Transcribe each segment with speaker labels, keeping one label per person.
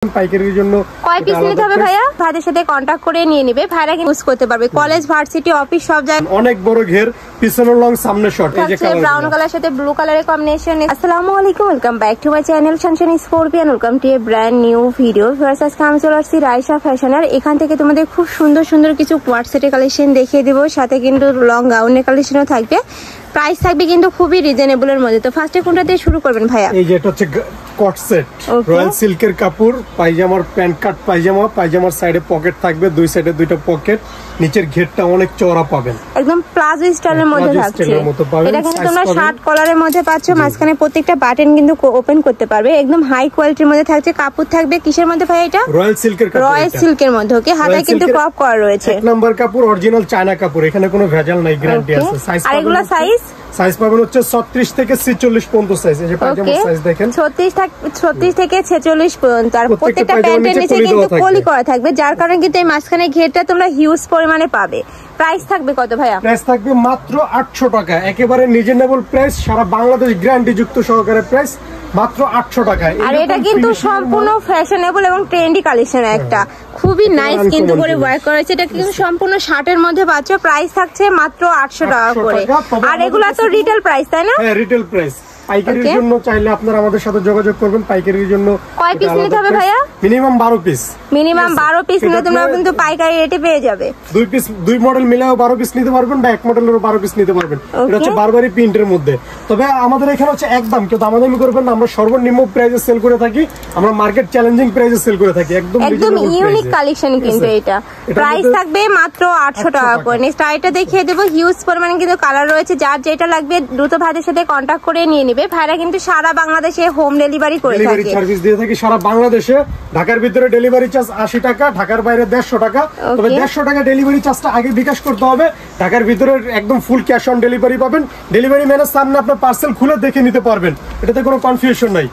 Speaker 1: পাইকারির জন্য
Speaker 2: কয় পিস নিতে হবে ভাইয়া? ভাইদের সাথে কন্টাক্ট করে নিয়ে নেবে, ভাইরা ইউজ করতে পারবে কলেজ, ভার্সিটি, অফিস সব জায়গায়।
Speaker 1: অনেক বড় ঘের, পিছনের লং, সামনে শর্ট। এই যে কালার,
Speaker 2: ব্রাউন কালার সাথে ব্লু কালারের কম্বিনেশন। আসসালামু আলাইকুম, welcome back to my channel Sunshine scorpion. Welcome to A brand new video. First আজকে আমি চলে আসছি রাইসা ফ্যাশনের। এখান থেকে তোমাদের খুব সুন্দর সুন্দর কিছু কোয়ার্ট সেটের কালেকশন দেখিয়ে দেবো, সাথে কিন্তু লং গাউনের কালেকশনও থাকবে। প্রাইস থাকবে কিন্তু খুবই রিজনেবলের মধ্যে। তো ফার্স্টে কোনটা দিয়ে শুরু করবেন ভাইয়া?
Speaker 1: এই যে এটা হচ্ছে কট সেট, রয়্যাল সিল্কের কাপড়, পায়জামার প্যান্ট কাট পায়জামা, পায়জামার সাইডে পকেট থাকবে, দুই সাইডে দুইটা পকেট, নিচের ঘেরটা অনেক চওড়া পাবেন,
Speaker 2: একদম প্লাজো স্টাইলের মধ্যে থাকছে। এটা কিন্তু তোমরা শার্ট কলারের মধ্যে পাচ্ছ, মাঝখানে প্রত্যেকটা বাটন কিন্তু ওপেন করতে পারবে। একদম হাই কোয়ালিটির মধ্যে থাকছে। কাপড় থাকবে কিসের মধ্যে ভাই? এটা
Speaker 1: রয়্যাল সিল্কের কাপড়,
Speaker 2: রয়্যাল সিল্কের মধ্যে। ওকে, হাতায় কিন্তু ক্রপ করা রয়েছে।
Speaker 1: এক নাম্বার কাপড়, অরিজিনাল চায়না কাপড়, এখানে কোনো ভেজাল নাই, গ্যারান্টি আছে। সাইজ
Speaker 2: আর এগুলা
Speaker 1: সাইজ পাবেন হচ্ছে 36 থেকে 46 পর্যন্ত সাইজ। এই যে পায়জামার সাইজ দেখেন,
Speaker 2: 36 থেকে 46 পর্যন্ত। আর প্রত্যেকটা প্যান্টের নিচে কিন্তু কলি করা থাকবে, যার কারণে কিন্তু এই মাঝখানে ঘেরটা তোমরা হিউজ পরিমাণে পাবে। প্রাইস থাকবে কত ভাইয়া?
Speaker 1: প্রাইস থাকবে মাত্র 800 টাকা, একেবারে রিজনেবল প্রাইস, সারা বাংলাদেশ গ্যারান্টি যুক্ত সহকারে প্রাইস মাত্র 800 টাকায়।
Speaker 2: আর এটা কিন্তু সম্পূর্ণ ফ্যাশনেবল এবং ট্রেন্ডি কালেকশন, একটা খুবই নাইস কিন্তু করে ওয়ার্ক করা হয়েছে। এটা কিন্তু সম্পূর্ণ শার্টের মধ্যে পাচ্ছ। প্রাইস থাকছে মাত্র 800 টাকা করে। আর এগুলা তো রিটেল প্রাইস, তাই না?
Speaker 1: হ্যাঁ, রিটেল প্রাইস। পাইকারির জন্য চাইলে আপনারা আমাদের সাথে যোগাযোগ করবেন। পাইকারির জন্য
Speaker 2: কয় পিস নিতে হবে ভাইয়া?
Speaker 1: Minimum 12 piece.
Speaker 2: মিনিমাম 12 পিস নিলে তোমরা কিন্তু পাইকারি রেটে পেয়ে যাবে।
Speaker 1: দুই মডেল মিলাও 12 পিস নিতে পারবেন, বা এক মডেলেরও 12 পিস নিতে পারবেন। এটা হচ্ছে বারবারি প্রিন্টের মধ্যে। তবে আমাদের এখানে হচ্ছে একদম কেউ দামাদামি করবেন না, আমরা সর্বনিম্ন প্রাইসে সেল করে থাকি, আমরা মার্কেট চ্যালেঞ্জিং প্রাইসে সেল করে থাকি। একদম
Speaker 2: ইউনিক কালেকশন কিন্তু এটা। প্রাইস থাকবে মাত্র 800 টাকা করে। নেক্সট আইটা দেখিয়ে দেবো। হিউজ পরিমাণে কিন্তু কালার রয়েছে, যার যেটা লাগবে দ্রুত ভাইদের সাথে কন্টাক্ট করে নিয়ে নেবে। ভাইরা কিন্তু সারা বাংলাদেশে হোম ডেলিভারি করে থাকে,
Speaker 1: ডেলিভারি সার্ভিস দিয়ে থাকি সারা বাংলাদেশে। ঢাকার ভিতরে ডেলিভারি চার্জ 80 টাকা, ঢাকার বাইরে 150 টাকা। তবে 150 টাকা ডেলিভারি চার্জটা আগে বিকাশ করতে হবে। ঢাকার ভিতরে একদম ফুল ক্যাশ অন ডেলিভারি পাবেন। ডেলিভারি ম্যানের সামনে আপনার পার্সেল খুলে দেখে নিতে পারবেন, এটাতে কোনো কনফিউশন নাই।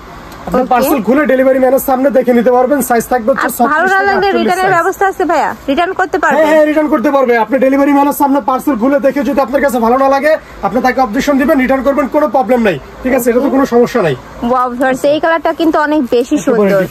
Speaker 1: আপনি পার্সেল খুলে ডেলিভারি ম্যানের সামনে দেখে নিতে পারবেন। সাইজ থাকবে হচ্ছে 36
Speaker 2: ভালো না লাগলে রিটার্নের ব্যবস্থা আছে ভাইয়া, রিটার্ন করতে পারবে।
Speaker 1: হ্যাঁ, রিটার্ন করতে পারবে। আপনি ডেলিভারি ম্যানের সামনে পার্সেল খুলে দেখে যদি আপনার কাছে ভালো না লাগে, আপনি তাকে অবজেকশন দিবেন, রিটার্ন করবেন, কোনো প্রবলেম নাই। ঠিক আছে, এটা তো কোনো সমস্যা নাই।
Speaker 2: ওয়াও ভিউয়ার্স, এই কালারটা কিন্তু অনেক বেশি সুন্দর।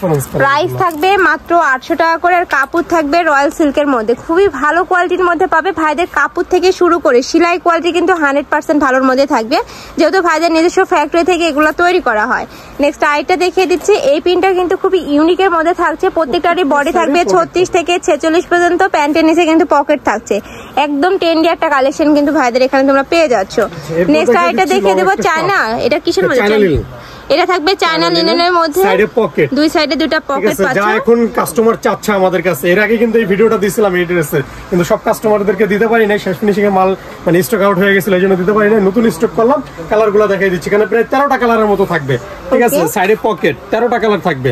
Speaker 2: প্রাইস থাকবে মাত্র 800 টাকা করে। আর কাপড় থাকবে রয়্যাল সিল্কের মধ্যে, খুবই ভালো কোয়ালিটির মধ্যে পাবে। ভাইদের কাপড় থেকে শুরু করে সেলাই কোয়ালিটি কিন্তু 100% ভালোর মধ্যে থাকবে, যেহেতু ভাইদের নিজস্ব ফ্যাক্টরি থেকে এগুলো তৈরি করা হয়। নেক্সট আইটা দেখিয়ে দিচ্ছি। এই পিনটা কিন্তু খুবই ইউনিকের মধ্যে থাকছে। প্রত্যেকটারই বডি থাকবে 36 থেকে 46 পর্যন্ত। প্যান্টের নিচে কিন্তু পকেট থাকছে। একদম ট্রেন্ডি একটা কালেকশন কিন্তু ভাইদের এখানে তোমরা পেয়ে যাচ্ছ। নেক্সট আইটা দেখিয়ে দেবো চায়না। এটা কিসের মধ্যে? এটা থাকবে চায়না লিনেনের মধ্যে,
Speaker 1: সাইডে পকেট,
Speaker 2: দুই সাইডে দুটো পকেট পাচ্ছ।
Speaker 1: যা এখন কাস্টমার চাচ্ছে আমাদের কাছে। এর আগে কিন্তু এই ভিডিওটা দিছিলাম এই ড্রেসে, কিন্তু সব কাস্টমারদেরকে দিতে পারি নাই, শেষ ফিনিশিং এর মাল মানে স্টক আউট হয়ে গেছিল, এইজন্য দিতে পারি নাই। নতুন স্টক করলাম, কালারগুলো দেখাই দিচ্ছি। এখানে প্রায় 13টা কালারের মতো থাকবে। ঠিক আছে, সাইডে পকেট, 13টা কালার থাকবে।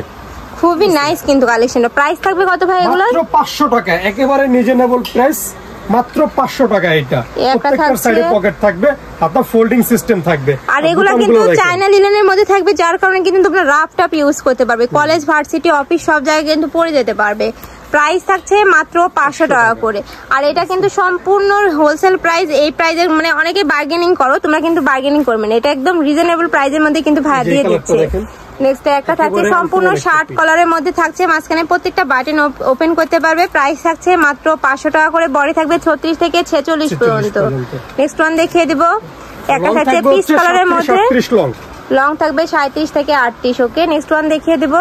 Speaker 2: খুবই নাইস কিন্তু কালেকশনটা। প্রাইস থাকবে কত ভাই এগুলো?
Speaker 1: মাত্র 500 টাকা, একেবারে রিজনেবল প্রাইস, মাত্র 500 টাকা। এটা প্রত্যেকটা সাইডে পকেট থাকবে, আপনার ফোল্ডিং সিস্টেম থাকবে।
Speaker 2: আর এগুলা কিন্তু চায়না লিনেনের মধ্যে থাকবে, যার কারণে কিন্তু তোমরা রাফ টাপ ইউজ করতে পারবে। কলেজ, ভার্সিটি, অফিস সব জায়গায় কিন্তু পরে যেতে পারবে। প্রাইস থাকছে মাত্র 500 টাকা করে। আর এটা কিন্তু সম্পূর্ণ হোলসেল প্রাইস। এই প্রাইসের মানে অনেকে বার্গেনিং করো, তোমরা কিন্তু বার্গেনিং করবে না। এটা একদম রিজনেবল প্রাইসের মধ্যে কিন্তু ভাড়া দিয়ে দিচ্ছে। নেক্সট একটা থাকছে সম্পূর্ণ শার্ট কলারের মধ্যে থাকছে, মাঝখানে প্রত্যেকটা বাটন ওপেন করতে পারবে। প্রাইস থাকছে মাত্র 500 টাকা করে। বডি থাকবে 36 থেকে 46 পর্যন্ত। নেক্সট ওয়ান দেখিয়ে দিব। একটা থাকছে পিচ কালারের মধ্যে, লং থাকবে 37 থেকে 38। ওকে, নেক্সট ওয়ান দেখিয়ে দিব।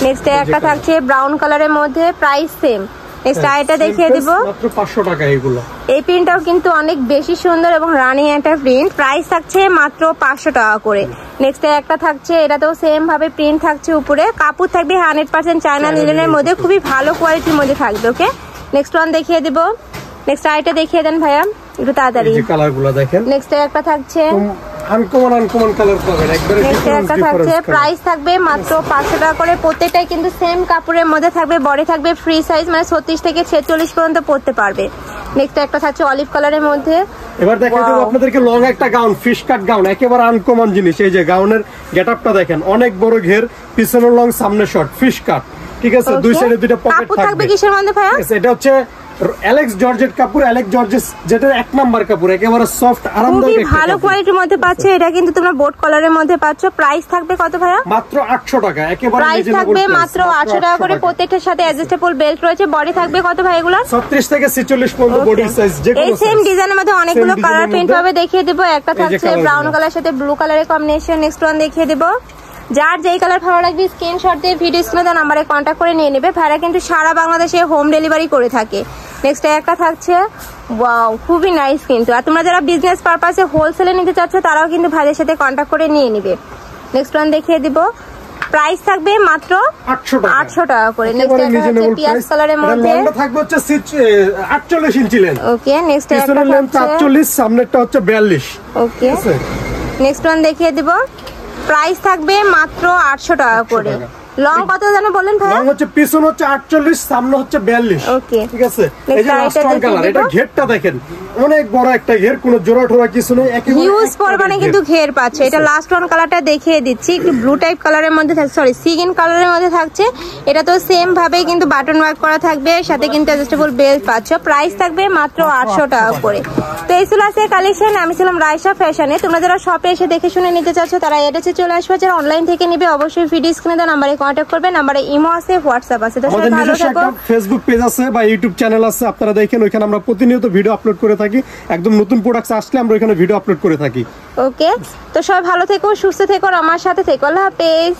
Speaker 2: নেক্সট একটা থাকছে ব্রাউন কালারের মধ্যে, প্রাইস সেম। নেক্সট আইটা দেখিয়ে দিব,
Speaker 1: মাত্র 500 টাকা এগুলো।
Speaker 2: এই প্রিন্টটাও কিন্তু অনেক বেশি সুন্দর এবং রানিং একটা প্রিন্ট। প্রাইস থাকছে মাত্র 500 টাকা করে। নেক্সট একটা থাকছে, এটাতেও সেম ভাবে প্রিন্ট থাকছে উপরে। কাপড় থাকবে 100% চায়না লিনেনের মধ্যে, খুবই ভালো কোয়ালিটির মধ্যে থাকবে। ওকে, নেক্সট ওয়ান দেখিয়ে দিব। নেক্সট আইটা দেখিয়ে দেন ভাইয়া একটু তাড়াতাড়ি।
Speaker 1: এই কালারগুলো দেখেন।
Speaker 2: নেক্সট একটা থাকছে
Speaker 1: আনকমন কালার পাবেন একবারে।
Speaker 2: নেক্সট একটা থাকছে, প্রাইস থাকবে মাত্র 500 টাকা করে। প্রত্যেকটাই কিন্তু সেম কাপড়ের মধ্যে থাকবে। বডি থাকবে ফ্রি সাইজ, মানে 36 থেকে 46 পর্যন্ত পরতে পারবে। নেক্সট একটা থাকছে অলিভ কালারের মধ্যে।
Speaker 1: এবার দেখাই দেব আপনাদেরকে লং একটা গাউন, ফিশ কাট গাউন, একেবারে আনকমন জিনিস। এই যে গাউনের গেটআপটা দেখেন, অনেক বড় ঘের, পিছনের লং, সামনে শর্ট, ফিশ কাট। ঠিক আছে, দুই সাইডে দুইটা পকেট থাকবে।
Speaker 2: কিসের মধ্যে ভাইয়া?
Speaker 1: এটা হচ্ছে অ্যালেক্স জর্জেট কাপড়, অ্যালেক্স জর্জেস যেটা এক নাম্বার কাপড়, একেবারে সফট আরামদায়ক
Speaker 2: খুবই ভালো কোয়ালিটির মধ্যে পাচ্ছ। এটা কিন্তু তোমরা বোট কলারের মধ্যে পাচ্ছ। প্রাইস থাকবে কত ভাইয়া?
Speaker 1: মাত্র 800 টাকা, একেবারে
Speaker 2: প্রাইস থাকবে মাত্র 800 টাকা করে। প্রত্যেকটার সাথে অ্যাডজাস্টেবল বেল্ট রয়েছে। বডি থাকবে কত ভাই এগুলো?
Speaker 1: 36 থেকে 46 পর্যন্ত বডি সাইজ। যে কোনো
Speaker 2: এই সেম ডিজাইনের মধ্যে অনেকগুলো কালার প্রিন্ট হবে, দেখিয়ে দেব। একটা থাকছে ব্রাউন কালার সাথে ব্লু কালারের কম্বিনেশন। নেক্সট ওয়ান দেখিয়ে দেব। যার যেই কালার ভালো লাগবে স্ক্রিনশট দিয়ে ভিডিও স্ক্রিনে দেওয়া নাম্বারে কন্ট্যাক্ট করে নিয়ে নেবে। ভাইরা কিন্তু সারা বাংলাদেশে হোম ডেলিভারি করে থাকে। নেক্সট একটা থাকছে, ওয়াও খুবই নাইস কিন্তু। আর তোমরা যারা বিজনেস পারপাসে হোলসেলে নিতে চাচ্ছ তারাও কিন্তু ভাইদের সাথে কন্ট্যাক্ট করে নিয়ে নেবে। নেক্সট ওয়ান দেখিয়ে দিব। প্রাইস থাকবে মাত্র 800 টাকা করে। নেক্সট একটা হচ্ছে পিয়াজ কালারের মধ্যে,
Speaker 1: লংটা থাকবে হচ্ছে 48 ইঞ্চি লেন্থ।
Speaker 2: ওকে নেক্সট একটা
Speaker 1: পিছনের লেন্থ 48, সামনেরটা হচ্ছে 42।
Speaker 2: ওকে নেক্সট ওয়ান দেখিয়ে দিব। প্রাইস থাকবে মাত্র 800 টাকা করে। লং কত জানো বলেন ভাই?
Speaker 1: লং হচ্ছে পিছন হচ্ছে 48, সামনে হচ্ছে 42।
Speaker 2: ওকে
Speaker 1: ঠিক আছে। এই যে লাস্ট ওয়ান কালার, এটা ঘেরটা দেখেন অনেক বড় একটা ঘের, কোনো জোড়া ঠোরা কিছু নেই, একেবারে
Speaker 2: ইউজ পরিমাণে কিন্তু ঘের পাচ্ছে। এটা লাস্ট ওয়ান কালারটা দেখিয়ে দিচ্ছি, একটু ব্লু টাইপ কালারের মধ্যে থাকছে, সরি সি গ্রিন কালারের মধ্যে থাকছে। এটা তো সেম ভাবে কিন্তু বাটন ওয়ার্ক করা থাকবে, সাথে কিন্তু অ্যাডজাস্টেবল বেল্ট পাচ্ছ। প্রাইস থাকবে মাত্র 800 টাকা করে। তো এই ছিল আজকের কালেকশন। আমি ছিলাম রাইসা ফ্যাশনে। তোমরা যারা শপে এসে দেখে শুনে নিতে চাচ্ছ তারা এড্রেসে চলে আসবে। যারা অনলাইন থেকে নিবে অবশ্যই ভিডিও স্ক্রিনে দেওয়া নাম্বারে কন্ট্যাক্ট করবে। নাম্বারে ইমো আছে, হোয়াটসঅ্যাপ আছে। তো সবাই ভালো থাকো।
Speaker 1: ফেসবুক পেজ আছে বা ইউটিউব চ্যানেল আছে, আপনারা দেখেন, ওইখানে আমরা প্রতিনিয়ত ভিডিও আপলোড করে থাকি। একদম নতুন প্রোডাক্ট আসলে আমরা ওইখানে ভিডিও আপলোড করে থাকি।
Speaker 2: ওকে, তো সবাই ভালো থেকো, সুস্থ থেকো, আমার সাথে থেকো। আল্লাহ হাফেজ।